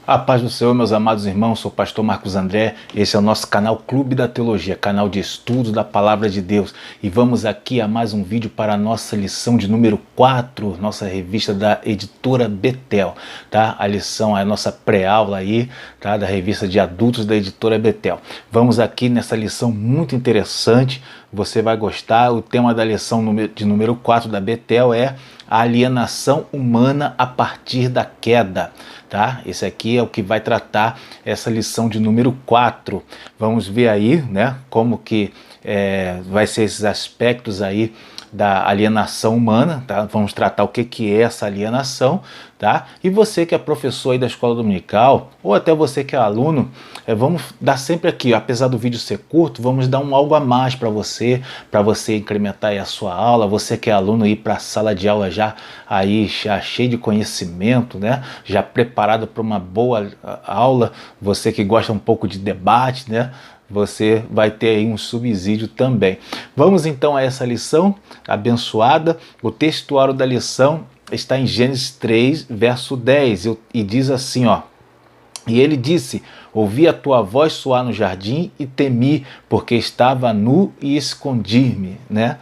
A paz do Senhor, meus amados irmãos, sou o pastor Marcos André, esse é o nosso canal Clube da Teologia, canal de estudos da Palavra de Deus. E vamos aqui a mais um vídeo para a nossa lição de número 4, nossa revista da editora Betel, tá? A lição, a nossa pré-aula aí, tá? Da revista de adultos da editora Betel. Vamos aqui nessa lição muito interessante, você vai gostar. O tema da lição de número 4 da Betel é a alienação humana a partir da queda. Tá? Esse aqui é o que vai tratar essa lição de número 4. Vamos ver aí, né, como que vai ser esses aspectos aí da alienação humana, tá? Vamos tratar o que é essa alienação, tá? E você que é professor aí da escola dominical, ou até você que é aluno, vamos dar sempre aqui, apesar do vídeo ser curto, vamos dar um algo a mais para você incrementar aí a sua aula, você que é aluno ir para a sala de aula já cheio de conhecimento, né? Já preparado para uma boa aula, você que gosta um pouco de debate, né? Você vai ter aí um subsídio também. Vamos então a essa lição abençoada. O textuário da lição está em Gênesis 3, verso 10, e diz assim, ó: e ele disse: ouvi a tua voz soar no jardim e temi, porque estava nu e escondi-me, né?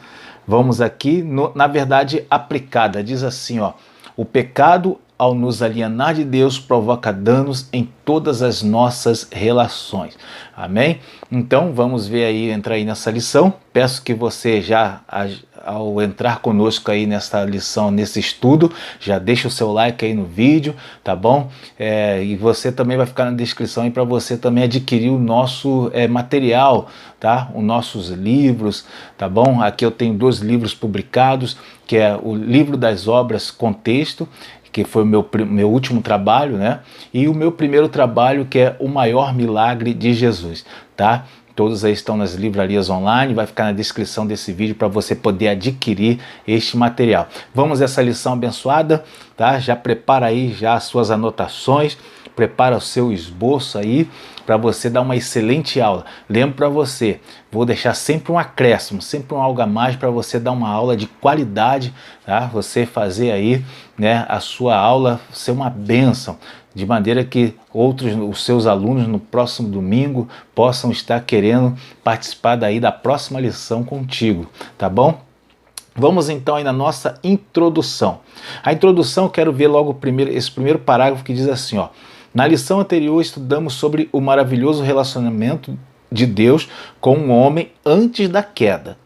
Vamos aqui, na verdade aplicada, diz assim, ó: o pecado, ao nos alienar de Deus, provoca danos em todas as nossas relações. Amém? Então vamos ver aí, entrar aí nessa lição. Peço que você já, ao entrar conosco aí nessa lição, nesse estudo, já deixa o seu like aí no vídeo, tá bom? E você também vai ficar na descrição aí para você também adquirir o nosso material, tá? Os nossos livros, tá bom? Aqui eu tenho 2 livros publicados, que é o livro das obras Contexto, que foi o meu último trabalho, né? E o meu primeiro trabalho, que é O Maior Milagre de Jesus, tá? Todos aí estão nas livrarias online, vai ficar na descrição desse vídeo para você poder adquirir este material. Vamos a essa lição abençoada, tá? Já prepara aí já as suas anotações, prepara o seu esboço aí para você dar uma excelente aula. Lembro para você, vou deixar sempre um acréscimo, sempre um algo a mais para você dar uma aula de qualidade, tá? Você fazer aí, né, a sua aula ser uma bênção, de maneira que os seus alunos no próximo domingo possam estar querendo participar daí da próxima lição contigo, tá bom? Vamos então aí na nossa introdução. A introdução, eu quero ver logo esse primeiro parágrafo que diz assim, ó: na lição anterior estudamos sobre o maravilhoso relacionamento de Deus com o homem antes da queda.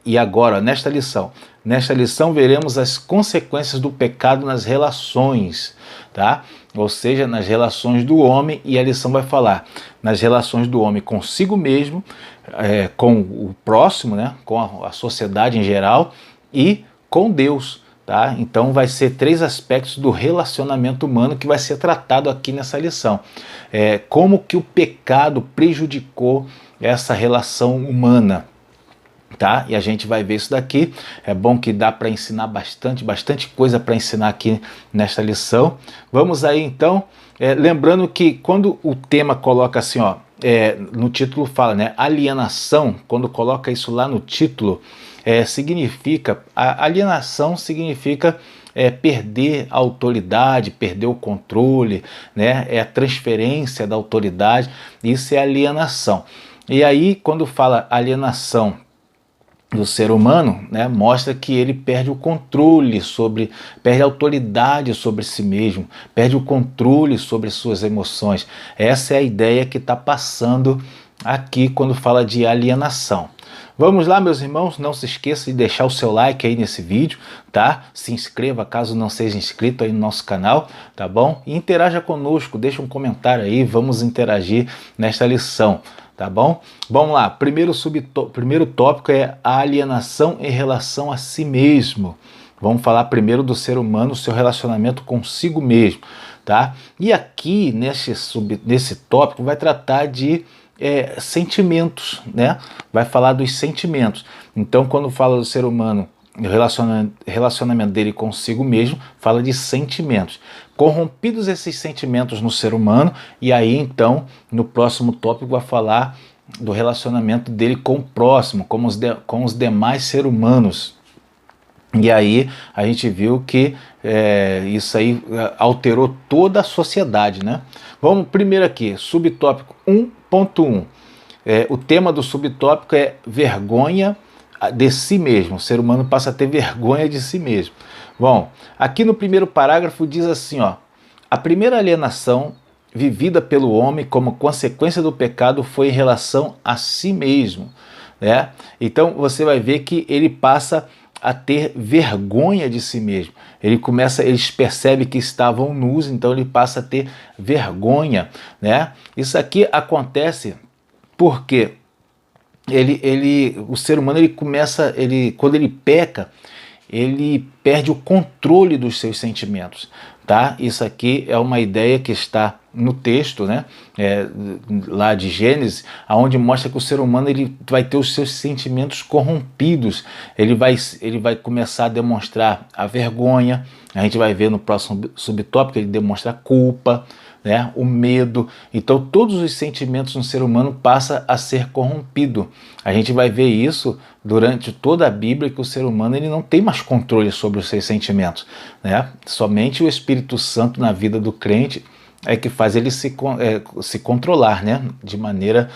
E agora, nesta lição veremos as consequências do pecado nas relações, tá? Ou seja, nas relações do homem, e a lição vai falar nas relações do homem consigo mesmo, com o próximo, né? Com a sociedade em geral e com Deus. Tá? Então vai ser 3 aspectos do relacionamento humano que vai ser tratado aqui nessa lição. Como que o pecado prejudicou essa relação humana. Tá? E a gente vai ver isso daqui. É bom que dá para ensinar bastante coisa para ensinar aqui nesta lição. Vamos aí então, lembrando que quando o tema coloca assim, ó, no título fala, né, alienação, quando coloca isso lá no título, significa, a alienação significa perder a autoridade, perder o controle, né, é a transferência da autoridade, isso é alienação. E aí quando fala alienação do ser humano, né, mostra que ele perde o controle perde a autoridade sobre si mesmo, perde o controle sobre suas emoções. Essa é a ideia que está passando aqui quando fala de alienação. Vamos lá, meus irmãos, não se esqueça de deixar o seu like aí nesse vídeo, tá? Se inscreva caso não seja inscrito aí no nosso canal, tá bom? E interaja conosco, deixa um comentário aí, vamos interagir nesta lição, tá bom? Vamos lá, primeiro tópico é a alienação em relação a si mesmo. Vamos falar primeiro do ser humano, seu relacionamento consigo mesmo, tá? E aqui, nesse tópico, vai tratar de sentimentos, né? Vai falar dos sentimentos. Então, quando fala do ser humano, o relacionamento dele consigo mesmo, fala de sentimentos. Corrompidos esses sentimentos no ser humano, e aí então, no próximo tópico, vai falar do relacionamento dele com o próximo, com os demais seres humanos. E aí a gente viu que isso aí alterou toda a sociedade, né? Vamos primeiro aqui, subtópico 1.1. O tema do subtópico é vergonha de si mesmo. O ser humano passa a ter vergonha de si mesmo. Bom, aqui no primeiro parágrafo diz assim, ó: a primeira alienação vivida pelo homem como consequência do pecado foi em relação a si mesmo, né? Então você vai ver que ele passa a ter vergonha de si mesmo. Eles percebem que estavam nus, então ele passa a ter vergonha, né? Isso aqui acontece porque o ser humano quando ele peca, ele perde o controle dos seus sentimentos, tá? Isso aqui é uma ideia que está no texto, né? Lá de Gênesis, onde mostra que o ser humano ele vai ter os seus sentimentos corrompidos, ele vai começar a demonstrar a vergonha, a gente vai ver no próximo subtópico, ele demonstra a culpa, né, o medo. Então todos os sentimentos no ser humano passam a ser corrompido. A gente vai ver isso durante toda a Bíblia, que o ser humano ele não tem mais controle sobre os seus sentimentos, né? Somente o Espírito Santo na vida do crente é que faz ele se controlar, né, de maneira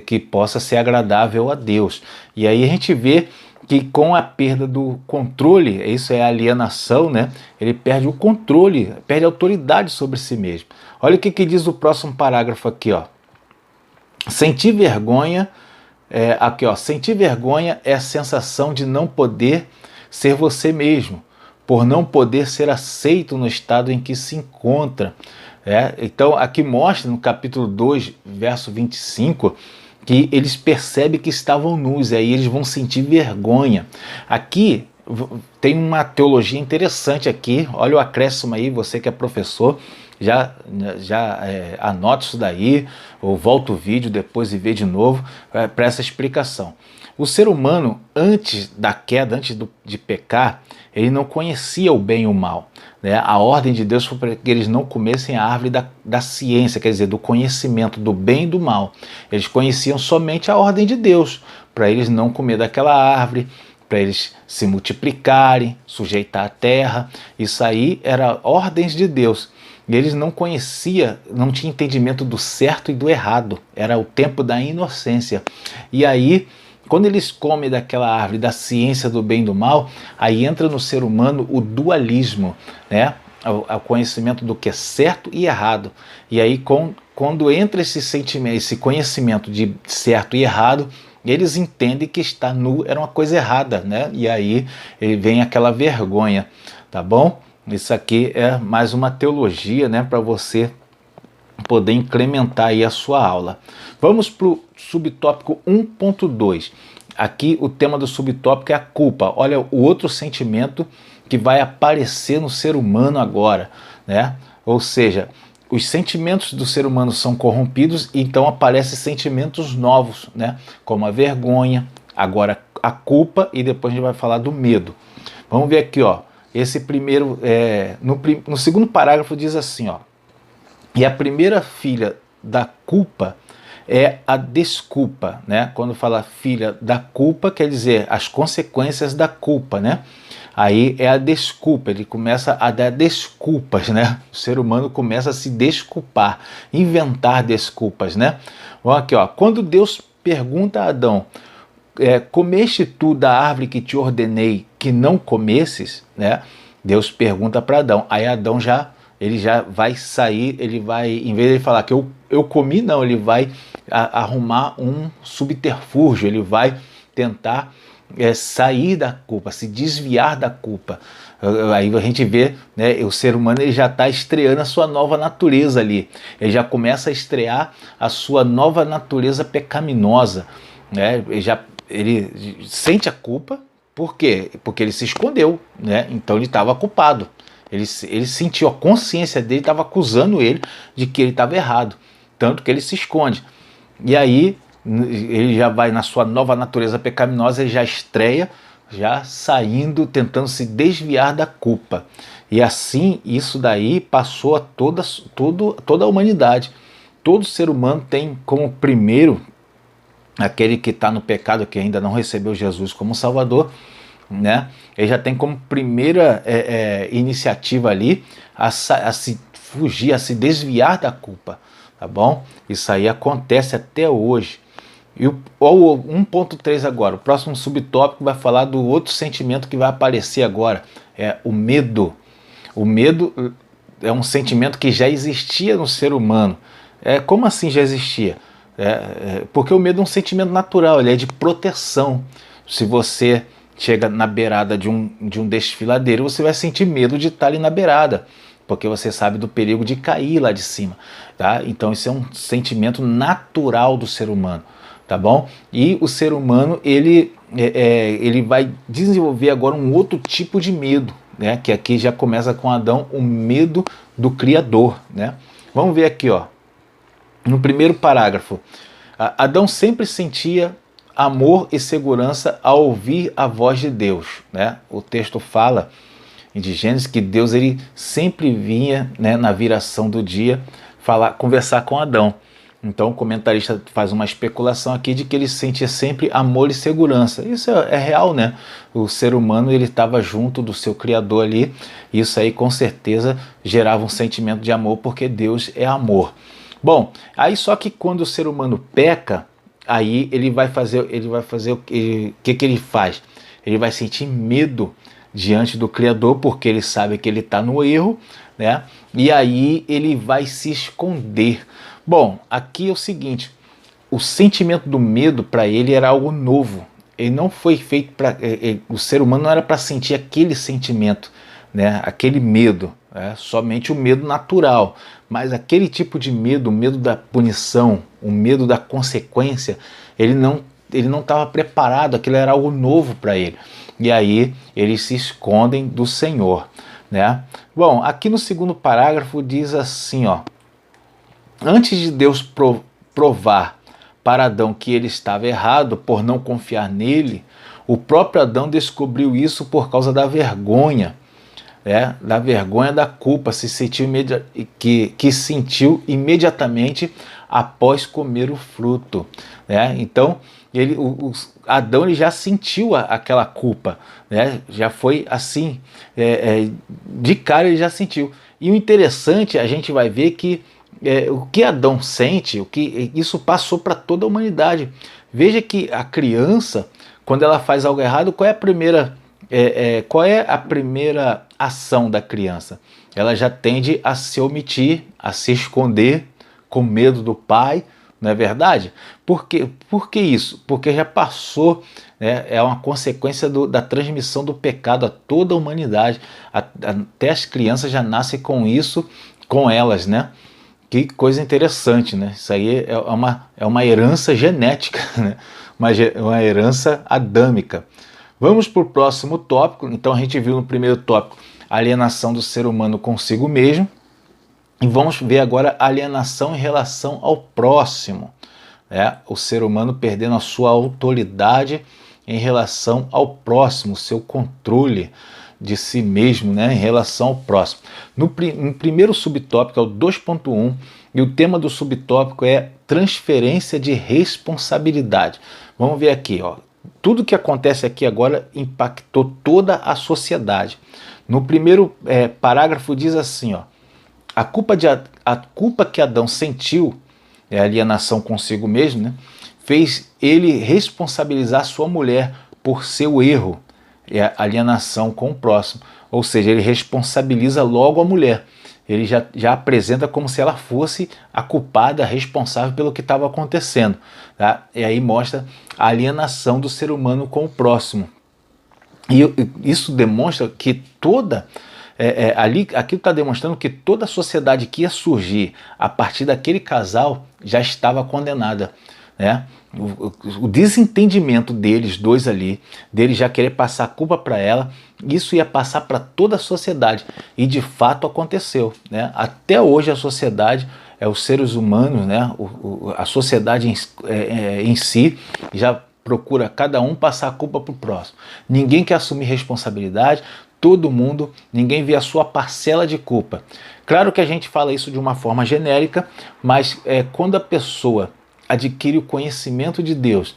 que possa ser agradável a Deus. E aí a gente vê que com a perda do controle, isso é alienação, né? Ele perde o controle, perde a autoridade sobre si mesmo. Olha o que diz o próximo parágrafo aqui, ó. Sentir vergonha, sentir vergonha é a sensação de não poder ser você mesmo, por não poder ser aceito no estado em que se encontra. Então aqui mostra no capítulo 2, verso 25, que eles percebem que estavam nus, e aí eles vão sentir vergonha. Aqui tem uma teologia interessante aqui, olha o acréscimo aí, você que é professor, já anota isso daí, ou volta o vídeo depois e vê de novo para essa explicação. O ser humano, antes da queda, de pecar, ele não conhecia o bem e o mal, né? A ordem de Deus foi para que eles não comessem a árvore da ciência, quer dizer, do conhecimento do bem e do mal. Eles conheciam somente a ordem de Deus, para eles não comer daquela árvore, para eles se multiplicarem, sujeitar a terra. Isso aí era ordens de Deus. E eles não conheciam, não tinham entendimento do certo e do errado. Era o tempo da inocência. E aí, quando eles comem daquela árvore da ciência do bem e do mal, aí entra no ser humano o dualismo, né? O conhecimento do que é certo e errado. E aí, quando entra esse sentimento, esse conhecimento de certo e errado, eles entendem que estar nu era uma coisa errada, né? E aí vem aquela vergonha, tá bom? Isso aqui é mais uma teologia, né, para você poder incrementar aí a sua aula. Vamos para o subtópico 1.2. Aqui o tema do subtópico é a culpa. Olha o outro sentimento que vai aparecer no ser humano agora, né? Ou seja, os sentimentos do ser humano são corrompidos, e então aparecem sentimentos novos, né? Como a vergonha, agora a culpa, e depois a gente vai falar do medo. Vamos ver aqui, ó. Esse primeiro, no segundo parágrafo diz assim, ó: e a primeira filha da culpa é a desculpa, né? Quando fala filha da culpa, quer dizer as consequências da culpa, né? Aí é a desculpa, ele começa a dar desculpas, né? O ser humano começa a se desculpar, inventar desculpas, né? Olha aqui, ó. Quando Deus pergunta a Adão, comeste tu da árvore que te ordenei que não comesses, né? Deus pergunta para Adão. Aí Adão ele já vai sair, ele vai, em vez de ele falar que eu comi, não, ele vai arrumar um subterfúgio, ele vai tentar sair da culpa, se desviar da culpa. Aí a gente vê, né, o ser humano ele já está estreando a sua nova natureza ali, ele já começa a estrear a sua nova natureza pecaminosa, né? Ele sente a culpa. Por quê? Porque ele se escondeu, né? Então ele estava culpado. Ele sentiu, a consciência dele estava acusando ele de que ele estava errado. Tanto que ele se esconde. E aí ele já vai na sua nova natureza pecaminosa, ele já estreia, já saindo, tentando se desviar da culpa. E assim, isso daí passou a toda a humanidade. Todo ser humano tem como primeiro, aquele que está no pecado, que ainda não recebeu Jesus como Salvador, né? Ele já tem como primeira iniciativa ali a se fugir, a se desviar da culpa, tá bom? Isso aí acontece até hoje. E o 1.3 agora, o próximo subtópico vai falar do outro sentimento que vai aparecer agora, é o medo. O medo é um sentimento que já existia no ser humano. Como assim já existia? Porque o medo é um sentimento natural, ele é de proteção. Se você chega na beirada de um desfiladeiro, você vai sentir medo de estar ali na beirada, porque você sabe do perigo de cair lá de cima, tá? Então isso é um sentimento natural do ser humano, tá bom? E o ser humano, ele vai desenvolver agora um outro tipo de medo, né? Que aqui já começa com Adão, o medo do Criador, né? Vamos ver aqui, ó. No primeiro parágrafo, Adão sempre sentia amor e segurança ao ouvir a voz de Deus, né? O texto fala de Gênesis que Deus ele sempre vinha, né, na viração do dia conversar com Adão. Então o comentarista faz uma especulação aqui de que ele sentia sempre amor e segurança. Isso é real, né? O ser humano ele estava junto do seu Criador ali. Isso aí com certeza gerava um sentimento de amor, porque Deus é amor. Bom, aí só que quando o ser humano peca, aí ele vai fazer o que ele faz? Ele vai sentir medo diante do Criador, porque ele sabe que ele está no erro, né? E aí ele vai se esconder. Bom, aqui é o seguinte, o sentimento do medo para ele era algo novo. Ele não foi feito para... o ser humano não era para sentir aquele sentimento, né? Aquele medo, somente o medo natural. Mas aquele tipo de medo, o medo da punição, o medo da consequência, ele não estava preparado, aquilo era algo novo para ele. E aí eles se escondem do Senhor, né? Bom, aqui no segundo parágrafo diz assim, ó: antes de Deus provar para Adão que ele estava errado por não confiar nele, o próprio Adão descobriu isso por causa da vergonha, da vergonha da culpa que sentiu imediatamente após comer o fruto, né? Então Adão ele já sentiu aquela culpa, né? Já foi assim, de cara ele já sentiu. E o interessante, a gente vai ver que o que Adão sente, o que isso passou para toda a humanidade. Veja que a criança, quando ela faz algo errado, qual é a primeira ação da criança? Ela já tende a se omitir, a se esconder com medo do pai, não é verdade? Por que isso? Porque já passou, né, é uma consequência da transmissão do pecado a toda a humanidade. Até as crianças já nascem com isso, com elas, né? Que coisa interessante, né? Isso aí é uma herança genética, né? Uma herança adâmica. Vamos para o próximo tópico. Então a gente viu no primeiro tópico a alienação do ser humano consigo mesmo. E vamos ver agora a alienação em relação ao próximo. O ser humano perdendo a sua autoridade em relação ao próximo, o seu controle de si mesmo, né, em relação ao próximo. No primeiro subtópico é o 2.1 e o tema do subtópico é transferência de responsabilidade. Vamos ver aqui, ó. Tudo que acontece aqui agora impactou toda a sociedade. No primeiro parágrafo diz assim, ó: a culpa que Adão sentiu, a alienação consigo mesmo, né, fez ele responsabilizar sua mulher por seu erro, a alienação com o próximo. Ou seja, ele responsabiliza logo a mulher. Ele já apresenta como se ela fosse a culpada, responsável pelo que estava acontecendo, tá? E aí mostra a alienação do ser humano com o próximo. E isso demonstra que aquilo está demonstrando que toda a sociedade que ia surgir a partir daquele casal já estava condenada, né? O desentendimento deles dois ali, dele já querer passar a culpa para ela, isso ia passar para toda a sociedade, e de fato aconteceu, né? Até hoje a sociedade, os seres humanos, né? A sociedade em si já procura cada um passar a culpa para o próximo. Ninguém quer assumir responsabilidade, todo mundo, ninguém vê a sua parcela de culpa. Claro que a gente fala isso de uma forma genérica, mas quando a pessoa adquire o conhecimento de Deus,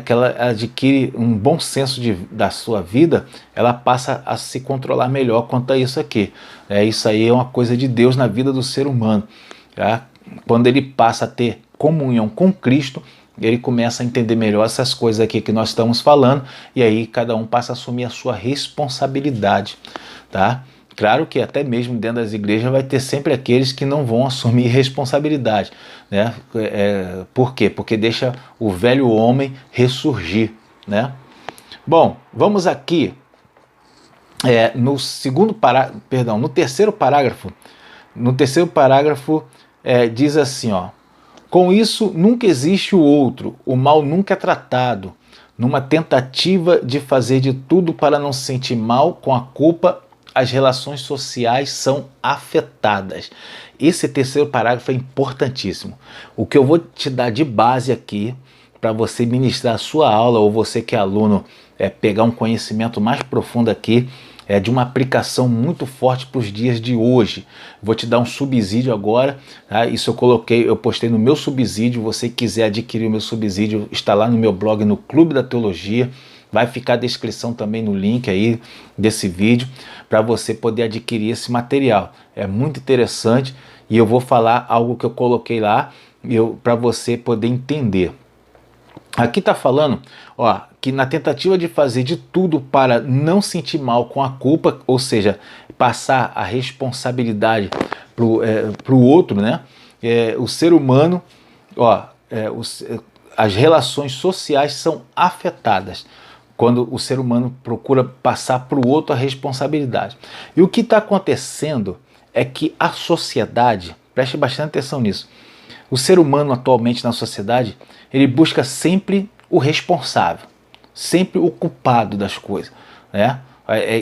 que ela adquire um bom senso da sua vida, ela passa a se controlar melhor quanto a isso aqui. Isso aí é uma coisa de Deus na vida do ser humano. Tá? Quando ele passa a ter comunhão com Cristo, ele começa a entender melhor essas coisas aqui que nós estamos falando, e aí cada um passa a assumir a sua responsabilidade. Tá? Claro que até mesmo dentro das igrejas vai ter sempre aqueles que não vão assumir responsabilidade, né? Por quê? Porque deixa o velho homem ressurgir, né? Bom, vamos aqui no terceiro parágrafo. No terceiro parágrafo diz assim, ó: com isso nunca existe o outro, o mal nunca é tratado, numa tentativa de fazer de tudo para não se sentir mal com a culpa, as relações sociais são afetadas. Esse terceiro parágrafo é importantíssimo. O que eu vou te dar de base aqui, para você ministrar a sua aula, ou você que é aluno, pegar um conhecimento mais profundo aqui, de uma aplicação muito forte para os dias de hoje. Vou te dar um subsídio agora, tá? Isso eu postei no meu subsídio. Você quiser adquirir o meu subsídio, está lá no meu blog, no Clube da Teologia. Vai ficar a descrição também no link aí desse vídeo, para você poder adquirir esse material. É muito interessante e eu vou falar algo que eu coloquei lá para você poder entender. Aqui está falando, ó, que na tentativa de fazer de tudo para não sentir mal com a culpa, ou seja, passar a responsabilidade para o outro, né? O ser humano, ó, as relações sociais são afetadas quando o ser humano procura passar para o outro a responsabilidade. E o que está acontecendo é que a sociedade, preste bastante atenção nisso, o ser humano atualmente na sociedade, ele busca sempre o responsável, sempre o culpado das coisas, né?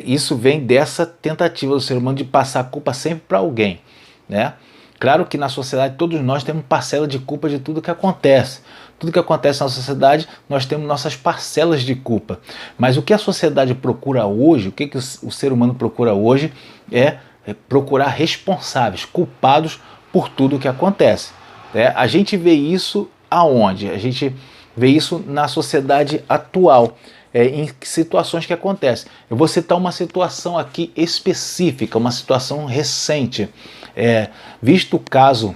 Isso vem dessa tentativa do ser humano de passar a culpa sempre para alguém, né? Claro que na sociedade todos nós temos parcela de culpa de tudo que acontece. Tudo que acontece na sociedade, nós temos nossas parcelas de culpa. Mas o que a sociedade procura hoje, o que o ser humano procura hoje é procurar responsáveis, culpados por tudo que acontece. A gente vê isso aonde? A gente vê isso na sociedade atual, em situações que acontecem. Eu vou citar uma situação aqui específica, uma situação recente. Visto o caso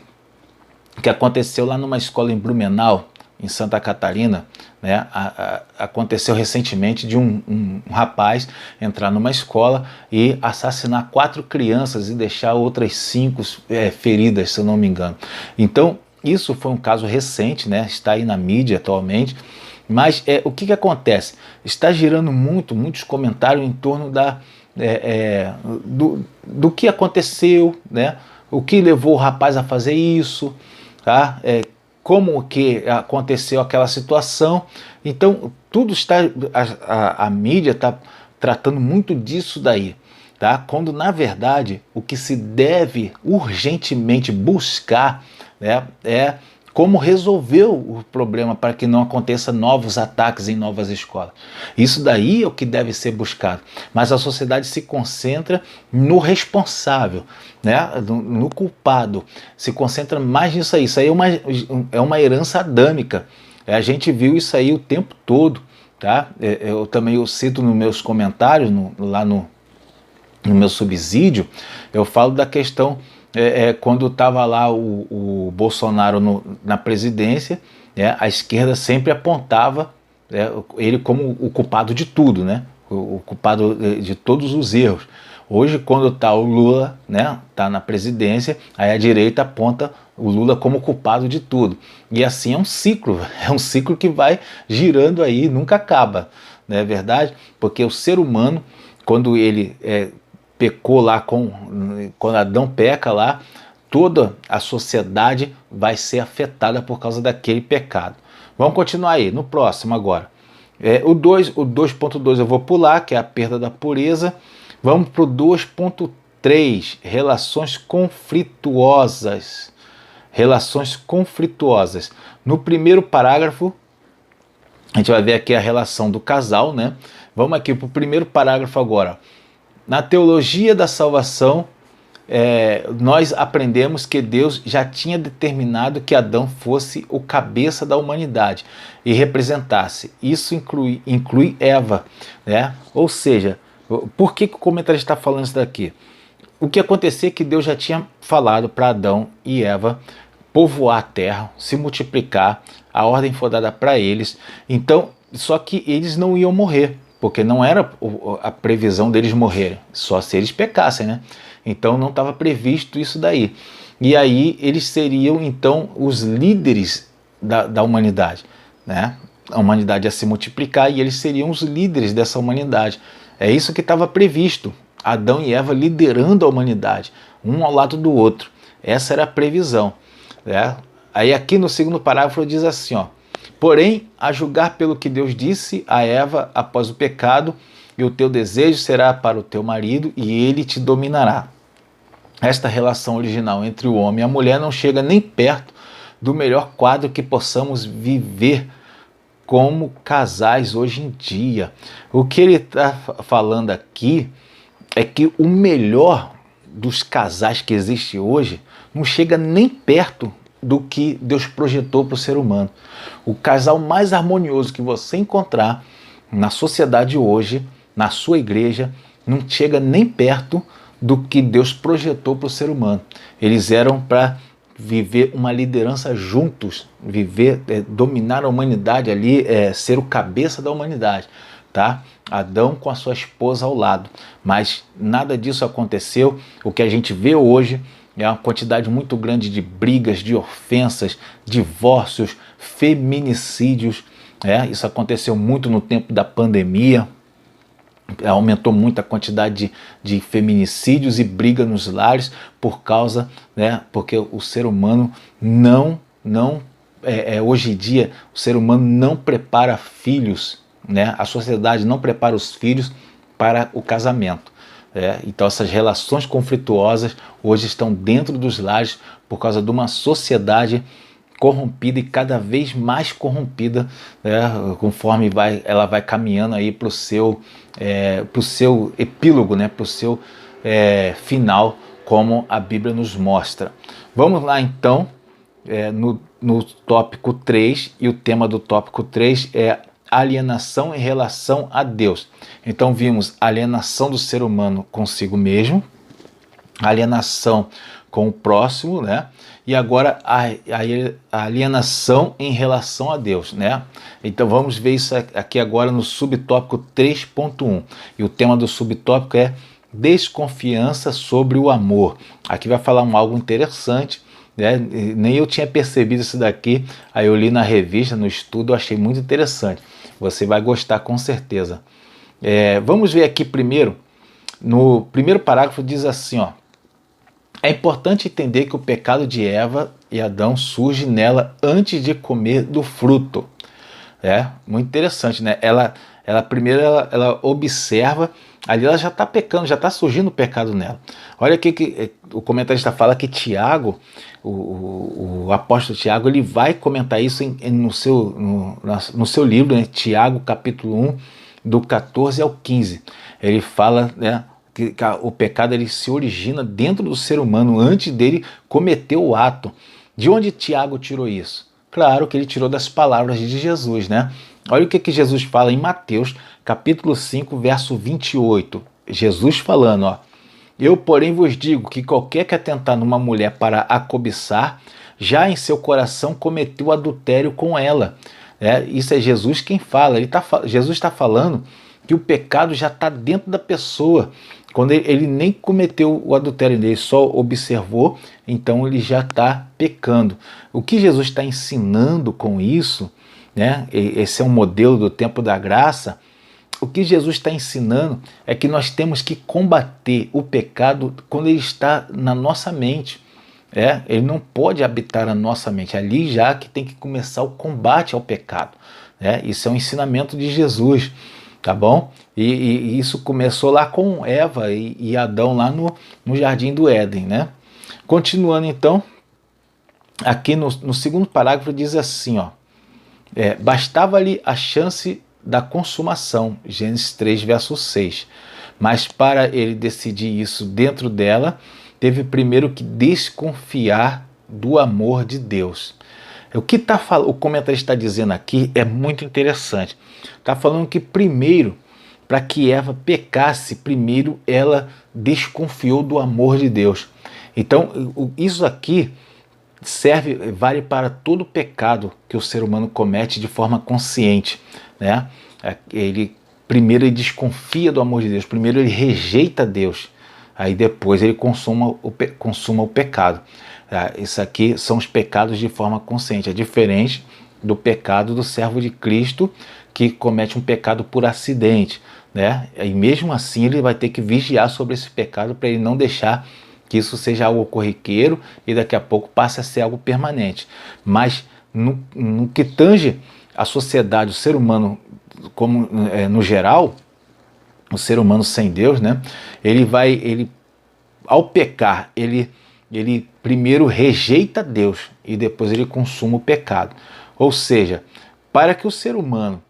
que aconteceu lá numa escola em Blumenau, em Santa Catarina, né? Aconteceu recentemente de um rapaz entrar numa escola e assassinar 4 crianças e deixar outras 5 feridas, se eu não me engano. Então, isso foi um caso recente, né? Está aí na mídia atualmente, mas o que acontece? Está girando muitos comentários em torno do que aconteceu, né? O que levou o rapaz a fazer isso, tá? Como que aconteceu aquela situação. Então, tudo está, a mídia está tratando muito disso daí, tá? Quando, na verdade, o que se deve urgentemente buscar, né, é como resolver o problema para que não aconteça novos ataques em novas escolas. Isso daí é o que deve ser buscado. Mas a sociedade se concentra no responsável, né, no culpado. Se concentra mais nisso aí. Isso aí é uma herança adâmica. A gente viu isso aí o tempo todo. Tá? Eu também cito nos meus comentários, lá no meu subsídio, eu falo da questão... quando estava lá o Bolsonaro na presidência, a esquerda sempre apontava ele como o culpado de tudo, né? O culpado de todos os erros. Hoje, quando está o Lula, né, tá na presidência, aí a direita aponta o Lula como culpado de tudo. E assim é um ciclo que vai girando aí, nunca acaba, não é verdade? Porque o ser humano, quando ele pecou lá, quando Adão peca lá, toda a sociedade vai ser afetada por causa daquele pecado. Vamos continuar aí, no próximo agora. O 2.2 eu vou pular, que é a perda da pureza. Vamos para o 2.3, relações conflituosas. Relações conflituosas. No primeiro parágrafo, a gente vai ver aqui a relação do casal, né? Vamos aqui para o primeiro parágrafo agora. Na teologia da salvação, nós aprendemos que Deus já tinha determinado que Adão fosse o cabeça da humanidade e representasse. Isso inclui Eva, né? Ou seja, por que o comentarista está falando isso daqui? O que acontecia é que Deus já tinha falado para Adão e Eva povoar a terra, se multiplicar, a ordem foi dada para eles. Então, só que eles não iam morrer, porque não era a previsão deles morrerem, só se eles pecassem, né? Então não estava previsto isso daí. E aí eles seriam então os líderes da humanidade, né? A humanidade ia se multiplicar e eles seriam os líderes dessa humanidade. É isso que estava previsto. Adão e Eva liderando a humanidade, um ao lado do outro. Essa era a previsão, né? Aí aqui no segundo parágrafo diz assim, ó: porém, a julgar pelo que Deus disse a Eva após o pecado, e o teu desejo será para o teu marido, e ele te dominará. Esta relação original entre o homem e a mulher não chega nem perto do melhor quadro que possamos viver como casais hoje em dia. O que ele está falando aqui é que o melhor dos casais que existe hoje não chega nem perto do que Deus projetou para o ser humano. O casal mais harmonioso que você encontrar na sociedade hoje, na sua igreja, não chega nem perto do que Deus projetou para o ser humano. Eles eram para viver uma liderança juntos, dominar a humanidade ali, ser o cabeça da humanidade, tá? Adão com a sua esposa ao lado, mas nada disso aconteceu. O que a gente vê hoje é uma quantidade muito grande de brigas, de ofensas, divórcios, feminicídios. Isso aconteceu muito no tempo da pandemia, aumentou muito a quantidade de feminicídios e briga nos lares por causa, porque o ser humano hoje em dia o ser humano não prepara filhos, a sociedade não prepara os filhos para o casamento. Então essas relações conflituosas hoje estão dentro dos lares por causa de uma sociedade corrompida e cada vez mais corrompida, conforme ela vai caminhando aí para o seu epílogo, para o seu final, como a Bíblia nos mostra. Vamos lá então no tópico 3, e o tema do tópico 3 é alienação em relação a Deus. Então vimos a alienação do ser humano consigo mesmo, alienação com o próximo, e agora a alienação em relação a Deus, Então vamos ver isso aqui agora no subtópico 3.1, e o tema do subtópico é desconfiança sobre o amor. Aqui vai falar algo interessante, nem eu tinha percebido isso daqui, aí eu li na revista, no estudo, eu achei muito interessante. Você vai gostar com certeza. Vamos ver aqui primeiro, no primeiro parágrafo diz assim, ó: é importante entender que o pecado de Eva e Adão surge nela antes de comer do fruto. Muito interessante, Ela primeiro observa, ali ela já está pecando, já está surgindo o pecado nela. Olha aqui que o comentarista fala que Tiago, o apóstolo Tiago, ele vai comentar isso no seu livro, Tiago capítulo 1, do 14 ao 15. Ele fala, que o pecado ele se origina dentro do ser humano antes dele cometer o ato. De onde Tiago tirou isso? Claro que ele tirou das palavras de Jesus, Olha o que Jesus fala em Mateus, capítulo 5, verso 28. Jesus falando, ó: eu, porém, vos digo que qualquer que atentar numa mulher para a cobiçar, já em seu coração cometeu adultério com ela. Isso é Jesus quem fala. Jesus está falando que o pecado já está dentro da pessoa. Quando ele nem cometeu o adultério dele, só observou, então ele já está pecando. O que Jesus está ensinando com isso, esse é um modelo do tempo da graça. O que Jesus está ensinando é que nós temos que combater o pecado quando ele está na nossa mente. Ele não pode habitar na nossa mente. Ali já que tem que começar o combate ao pecado. Isso é um ensinamento de Jesus. Tá bom? E isso começou lá com Eva e Adão lá no Jardim do Éden, Continuando então, aqui no segundo parágrafo diz assim, ó: bastava-lhe a chance da consumação, Gênesis 3, verso 6. Mas para ele decidir isso dentro dela, teve primeiro que desconfiar do amor de Deus. O que o comentarista está dizendo aqui é muito interessante. Está falando que primeiro, para que Eva pecasse, primeiro ela desconfiou do amor de Deus. Então, isso aqui vale para todo pecado que o ser humano comete de forma consciente, né? Primeiro ele desconfia do amor de Deus, primeiro ele rejeita Deus, aí depois ele consuma o pecado. Isso aqui são os pecados de forma consciente, é diferente do pecado do servo de Cristo, que comete um pecado por acidente, né? E mesmo assim ele vai ter que vigiar sobre esse pecado para ele não deixar que isso seja algo corriqueiro e daqui a pouco passe a ser algo permanente. Mas no que tange a sociedade, o ser humano como no geral, o ser humano sem Deus, né? Ao pecar, ele primeiro rejeita Deus e depois ele consuma o pecado. Ou seja, para que o ser humano,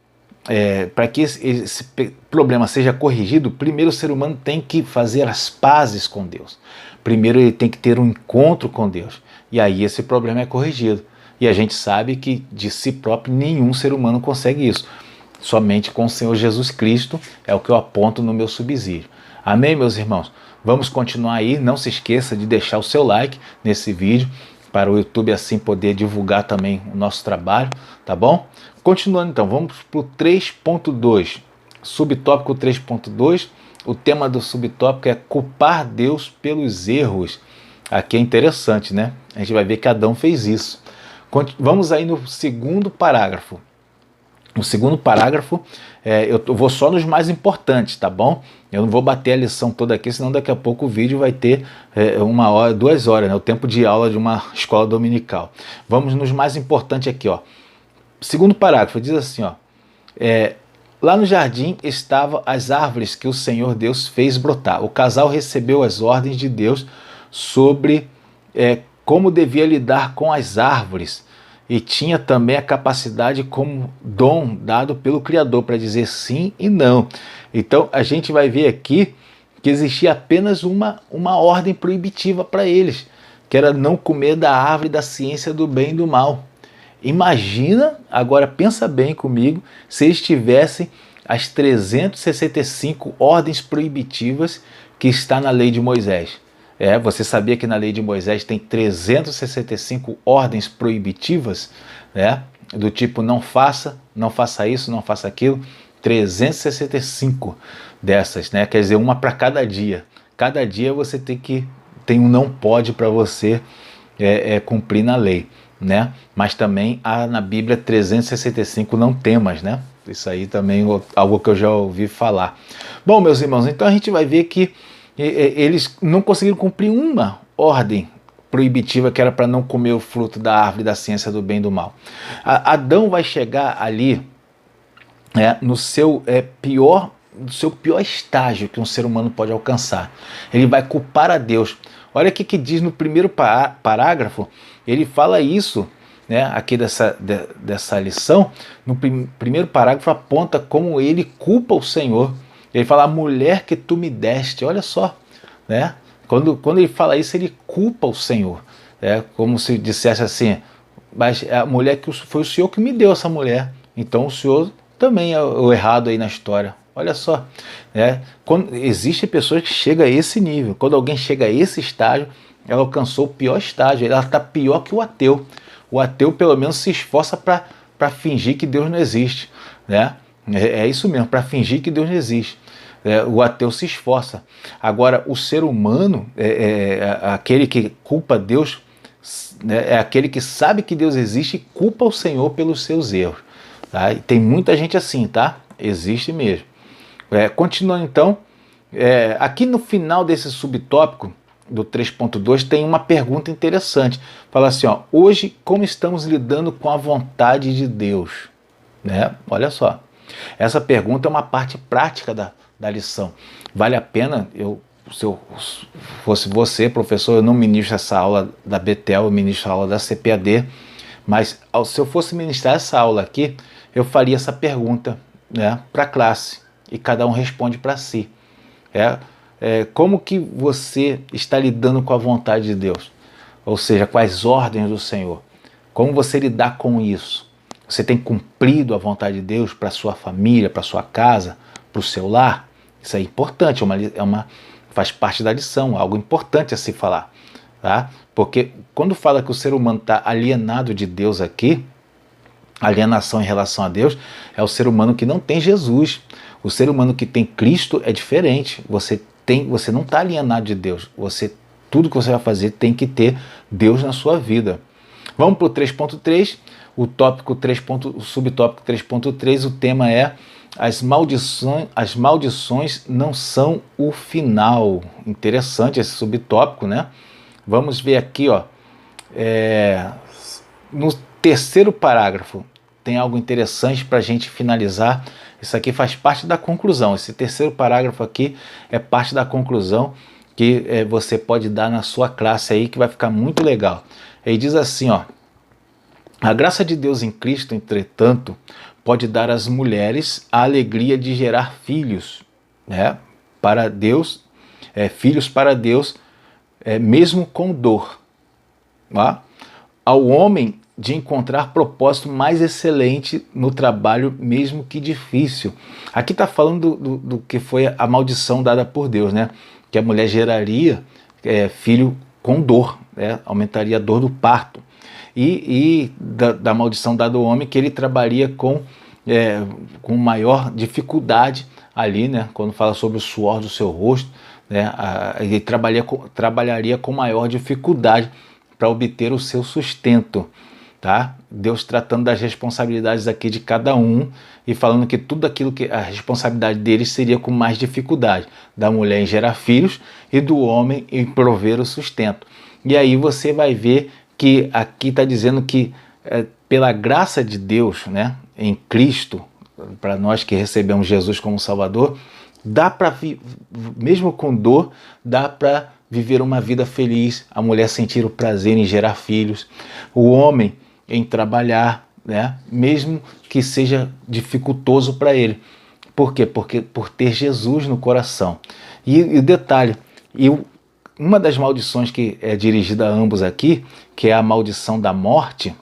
para que esse problema seja corrigido, primeiro o ser humano tem que fazer as pazes com Deus. Primeiro ele tem que ter um encontro com Deus. E aí esse problema é corrigido. E a gente sabe que de si próprio nenhum ser humano consegue isso. Somente com o Senhor Jesus Cristo é o que eu aponto no meu subsídio. Amém, meus irmãos? Vamos continuar aí. Não se esqueça de deixar o seu like nesse vídeo para o YouTube assim poder divulgar também o nosso trabalho, tá bom? Continuando então, vamos para o 3.2, subtópico 3.2. O tema do subtópico é culpar Deus pelos erros. Aqui é interessante, né? A gente vai ver que Adão fez isso. Vamos aí no segundo parágrafo. No segundo parágrafo, eu vou só nos mais importantes, tá bom? Eu não vou bater a lição toda aqui, senão daqui a pouco o vídeo vai ter 1 hora, 2 horas, né? O tempo de aula de uma escola dominical. Vamos nos mais importantes aqui, ó. Segundo parágrafo, diz assim, ó. Lá no jardim estavam as árvores que o Senhor Deus fez brotar. O casal recebeu as ordens de Deus sobre como devia lidar com as árvores. E tinha também a capacidade como dom dado pelo Criador para dizer sim e não. Então a gente vai ver aqui que existia apenas uma ordem proibitiva para eles, que era não comer da árvore da ciência do bem e do mal. Imagina, agora pensa bem comigo, se eles tivessem as 365 ordens proibitivas que está na lei de Moisés. Você sabia que na lei de Moisés tem 365 ordens proibitivas, né? Do tipo não faça isso, não faça aquilo. 365 dessas, né? Quer dizer, uma para cada dia. Cada dia você tem um não pode para você cumprir na lei, né? Mas também há na Bíblia 365 não temas, né? Isso aí também é algo que eu já ouvi falar. Bom, meus irmãos, então a gente vai ver que eles não conseguiram cumprir uma ordem proibitiva que era para não comer o fruto da árvore da ciência do bem e do mal. Adão vai chegar ali no seu pior estágio que um ser humano pode alcançar. Ele vai culpar a Deus. Olha o que diz no primeiro parágrafo. Ele fala isso, né, aqui dessa lição. No primeiro parágrafo aponta como ele culpa o Senhor. Ele fala, a mulher que tu me deste, olha só, né? Quando ele fala isso, ele culpa o Senhor, como se dissesse assim, mas a mulher que foi o Senhor que me deu essa mulher, então o Senhor também é o errado aí na história, olha só. Quando existem pessoas que chegam a esse nível, quando alguém chega a esse estágio, ela alcançou o pior estágio, ela está pior que o ateu. O ateu pelo menos se esforça para fingir que Deus não existe, né? É isso mesmo, para fingir que Deus não existe. O ateu se esforça. Agora, o ser humano, aquele que culpa Deus, é aquele que sabe que Deus existe e culpa o Senhor pelos seus erros. Tá? E tem muita gente assim, tá? Existe mesmo. Continuando então, aqui no final desse subtópico, do 3.2, tem uma pergunta interessante. Fala assim, ó, hoje como estamos lidando com a vontade de Deus? Olha só. Essa pergunta é uma parte prática da lição. Vale a pena, se eu fosse você, professor, eu não ministro essa aula da Betel, eu ministro a aula da CPAD, mas se eu fosse ministrar essa aula aqui, eu faria essa pergunta, para a classe, e cada um responde para si. como que você está lidando com a vontade de Deus? Ou seja, com as ordens do Senhor. Como você lidar com isso? Você tem cumprido a vontade de Deus para a sua família, para a sua casa, para o seu lar? Isso é importante, faz parte da lição, algo importante a se falar. Tá? Porque quando fala que o ser humano está alienado de Deus aqui, alienação em relação a Deus, é o ser humano que não tem Jesus. O ser humano que tem Cristo é diferente. Você não está alienado de Deus. Tudo que você vai fazer tem que ter Deus na sua vida. Vamos para o 3.3, o subtópico 3.3, o tema é as maldições não são o final. Interessante esse subtópico, né? Vamos ver aqui, ó, no terceiro parágrafo, tem algo interessante para a gente finalizar. Isso aqui faz parte da conclusão. Esse terceiro parágrafo aqui é parte da conclusão que você pode dar na sua classe aí, que vai ficar muito legal. Ele diz assim, ó: a graça de Deus em Cristo, entretanto, pode dar às mulheres a alegria de gerar filhos, né, para Deus, filhos para Deus, mesmo com dor. Tá? Ao homem de encontrar propósito mais excelente no trabalho, mesmo que difícil. Aqui está falando do que foi a maldição dada por Deus, né? Que a mulher geraria filho com dor, aumentaria a dor do parto. E da maldição dada ao homem, que ele trabalharia com maior dificuldade ali, né? Quando fala sobre o suor do seu rosto, né? Ele trabalharia com maior dificuldade para obter o seu sustento. Tá? Deus tratando das responsabilidades aqui de cada um e falando que tudo aquilo que a responsabilidade deles seria com mais dificuldade, da mulher em gerar filhos e do homem em prover o sustento. E aí você vai ver que aqui está dizendo que pela graça de Deus, né, em Cristo, para nós que recebemos Jesus como Salvador, dá para, mesmo com dor, dá para viver uma vida feliz, a mulher sentir o prazer em gerar filhos, o homem em trabalhar, né? Mesmo que seja dificultoso para ele. Por quê? Porque por ter Jesus no coração. E o detalhe, uma das maldições que é dirigida a ambos aqui, que é a maldição da morte,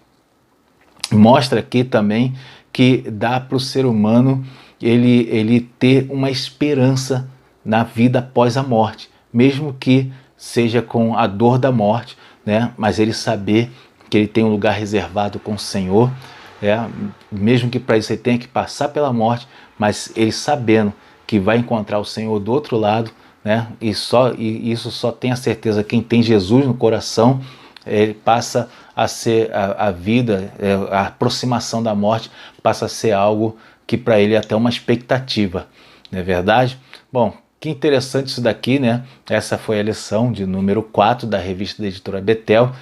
mostra aqui também que dá para o ser humano ele ter uma esperança na vida após a morte, mesmo que seja com a dor da morte, né? Mas ele saber que ele tem um lugar reservado com o Senhor, mesmo que para isso ele tenha que passar pela morte, mas ele sabendo que vai encontrar o Senhor do outro lado, né? E isso só tem a certeza quem tem Jesus no coração. Ele passa a ser a vida, a aproximação da morte passa a ser algo que para ele é até uma expectativa, não é verdade? Bom, que interessante isso daqui, né? Essa foi a lição de número 4 da revista da editora Betel.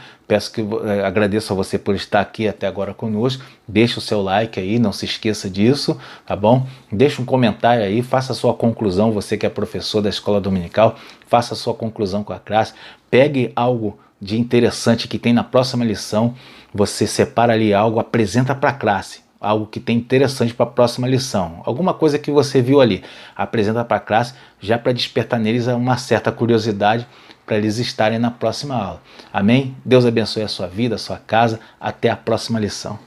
Agradeço a você por estar aqui até agora conosco. Deixa o seu like aí, não se esqueça disso, tá bom? Deixa um comentário aí, faça a sua conclusão, você que é professor da escola dominical, faça a sua conclusão com a classe, pegue algo de interessante que tem na próxima lição, você separa ali algo, apresenta para a classe. Algo que tem interessante para a próxima lição. Alguma coisa que você viu ali, apresenta para a classe, já para despertar neles uma certa curiosidade para eles estarem na próxima aula. Amém? Deus abençoe a sua vida, a sua casa. Até a próxima lição.